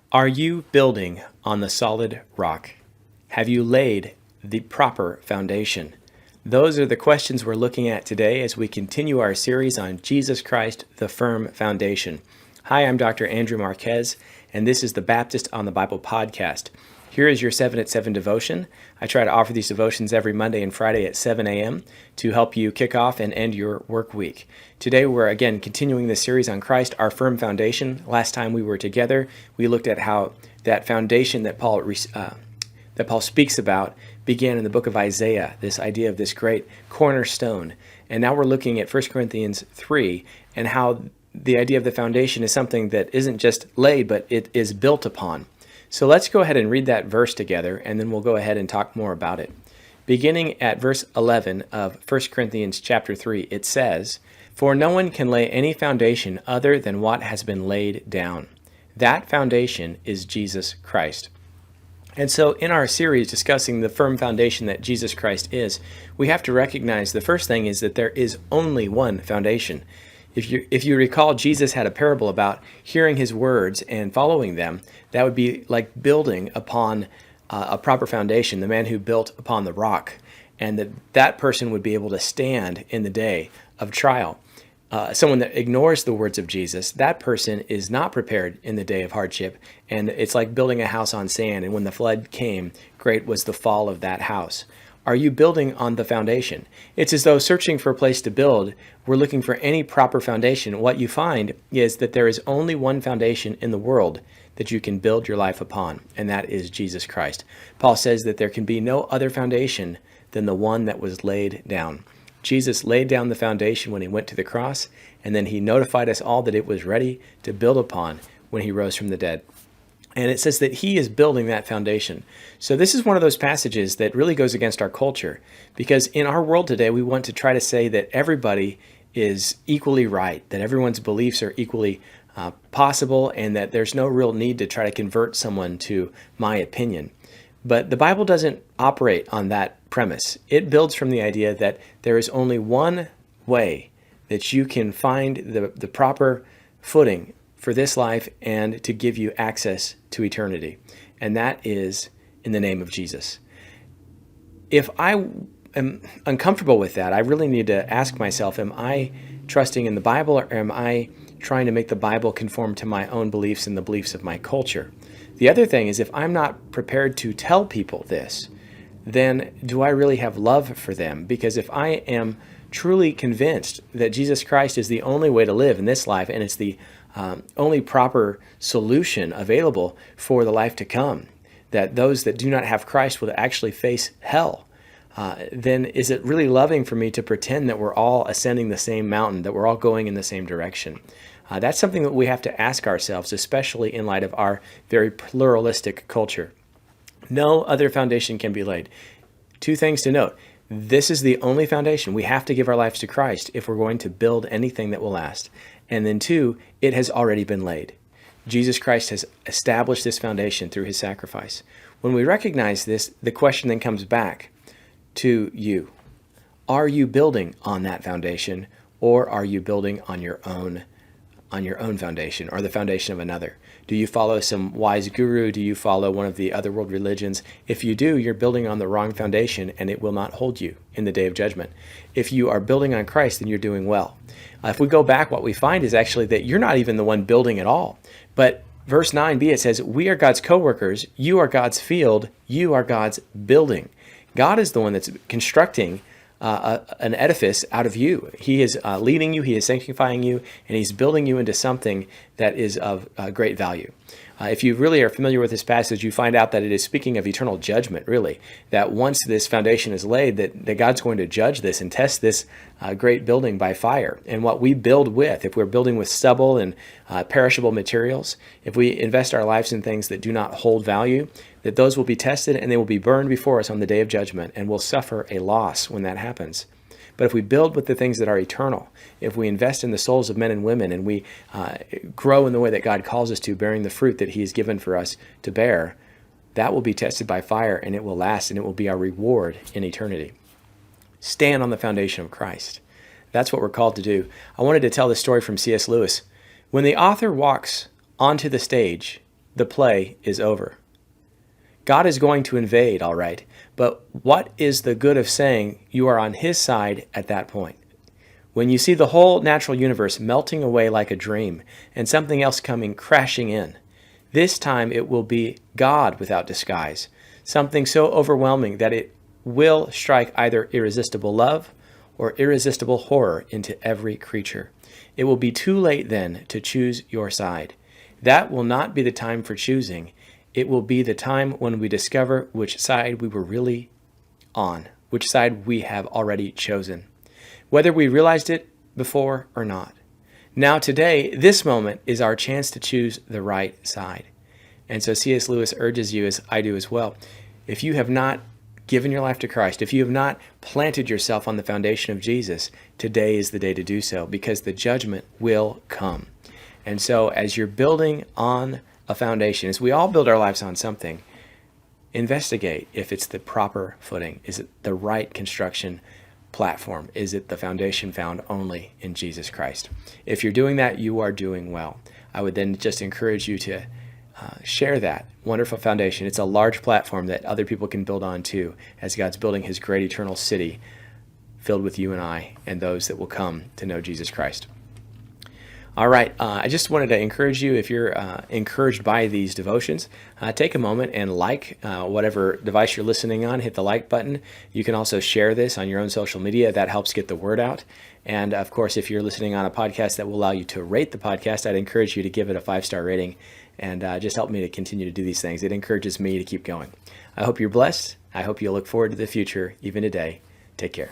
Are you building on the solid rock? Have you laid the proper foundation? Those are the questions we're looking at today as we continue our series on Jesus Christ, the firm foundation. Hi, I'm Dr. Andrew Marquez, and this is the Baptist on the Bible podcast. Here is your 7 at 7 devotion. I try to offer these devotions every Monday and Friday at 7 a.m. to help you kick off and end your work week. Today we're again continuing this series on Christ, our firm foundation. Last time we were together, we looked at how that foundation that Paul speaks about began in the book of Isaiah, this idea of this great cornerstone. And now we're looking at 1 Corinthians 3 and how the idea of the foundation is something that isn't just laid, but it is built upon. So let's go ahead and read that verse together, and then we'll go ahead and talk more about it. Beginning at verse 11 of 1 Corinthians chapter 3, it says, "For no one can lay any foundation other than what has been laid down. That foundation is Jesus Christ." And so in our series discussing the firm foundation that Jesus Christ is, we have to recognize the first thing is that there is only one foundation. If you recall, Jesus had a parable about hearing his words and following them. That would be like building upon a proper foundation, the man who built upon the rock, and that person would be able to stand in the day of trial. Someone that ignores the words of Jesus, that person is not prepared in the day of hardship, and it's like building a house on sand, and when the flood came, great was the fall of that house. Are you building on the foundation? It's as though searching for a place to build, we're looking for any proper foundation. What you find is that there is only one foundation in the world that you can build your life upon, and that is Jesus Christ. Paul says that there can be no other foundation than the one that was laid down. Jesus laid down the foundation when he went to the cross, and then he notified us all that it was ready to build upon when he rose from the dead. And it says that he is building that foundation. So this is one of those passages that really goes against our culture, because in our world today, we want to try to say that everybody is equally right, that everyone's beliefs are equally possible, and that there's no real need to try to convert someone to my opinion. But the Bible doesn't operate on that premise. It builds from the idea that there is only one way that you can find the proper footing for this life and to give you access to eternity. And that is in the name of Jesus. If I am uncomfortable with that, I really need to ask myself, am I trusting in the Bible, or am I trying to make the Bible conform to my own beliefs and the beliefs of my culture? The other thing is, if I'm not prepared to tell people this, then do I really have love for them? Because if I am truly convinced that Jesus Christ is the only way to live in this life, and it's the only proper solution available for the life to come, that those that do not have Christ will actually face hell, then is it really loving for me to pretend that we're all ascending the same mountain, that we're all going in the same direction? That's something that we have to ask ourselves, especially in light of our very pluralistic culture. No other foundation can be laid. Two things to note. This is the only foundation. We have to give our lives to Christ if we're going to build anything that will last. And then two, it has already been laid. Jesus Christ has established this foundation through his sacrifice. When we recognize this, the question then comes back to you. Are you building on that foundation, or are you building on your own foundation, or the foundation of another? Do you follow some wise guru? Do you follow one of the other world religions? If you do, you're building on the wrong foundation, and it will not hold you in the day of judgment. If you are building on Christ, then you're doing well. If we go back, what we find is actually that you're not even the one building at all. But verse 9b, it says, "We are God's co-workers, you are God's field, you are God's building." God is the one that's constructing an edifice out of you. He is leading you, he is sanctifying you, and he's building you into something that is of great value. If you really are familiar with this passage, you find out that it is speaking of eternal judgment, really. That once this foundation is laid, that God's going to judge this and test this great building by fire. And what we build with, if we're building with stubble and perishable materials, if we invest our lives in things that do not hold value, that those will be tested and they will be burned before us on the day of judgment, and we'll suffer a loss when that happens. But if we build with the things that are eternal, if we invest in the souls of men and women, and we grow in the way that God calls us to, bearing the fruit that he has given for us to bear, that will be tested by fire, and it will last, and it will be our reward in eternity. Stand on the foundation of Christ. That's what we're called to do. I wanted to tell this story from C.S. Lewis. When the author walks onto the stage, the play is over. God is going to invade, all right, but what is the good of saying you are on his side at that point? When you see the whole natural universe melting away like a dream and something else coming crashing in, this time it will be God without disguise, something so overwhelming that it will strike either irresistible love or irresistible horror into every creature. It will be too late then to choose your side. That will not be the time for choosing. It will be the time when we discover which side we were really on, which side we have already chosen, whether we realized it before or not. Now today, this moment is our chance to choose the right side. And so C.S. Lewis urges you, as I do as well, if you have not given your life to Christ, if you have not planted yourself on the foundation of Jesus, today is the day to do so, because the judgment will come. And so as you're building on a foundation, as we all build our lives on something, investigate if it's the proper footing. Is it the right construction platform? Is it the foundation found only in Jesus Christ? If you're doing that, you are doing well. I would then just encourage you to share that wonderful foundation. It's a large platform that other people can build on too, as God's building his great eternal city filled with you and I and those that will come to know Jesus Christ. All right, I just wanted to encourage you, if you're encouraged by these devotions, take a moment and like whatever device you're listening on, hit the like button. You can also share this on your own social media. That helps get the word out. And of course, if you're listening on a podcast that will allow you to rate the podcast, I'd encourage you to give it a 5-star rating and just help me to continue to do these things. It encourages me to keep going. I hope you're blessed. I hope you'll look forward to the future, even today. Take care.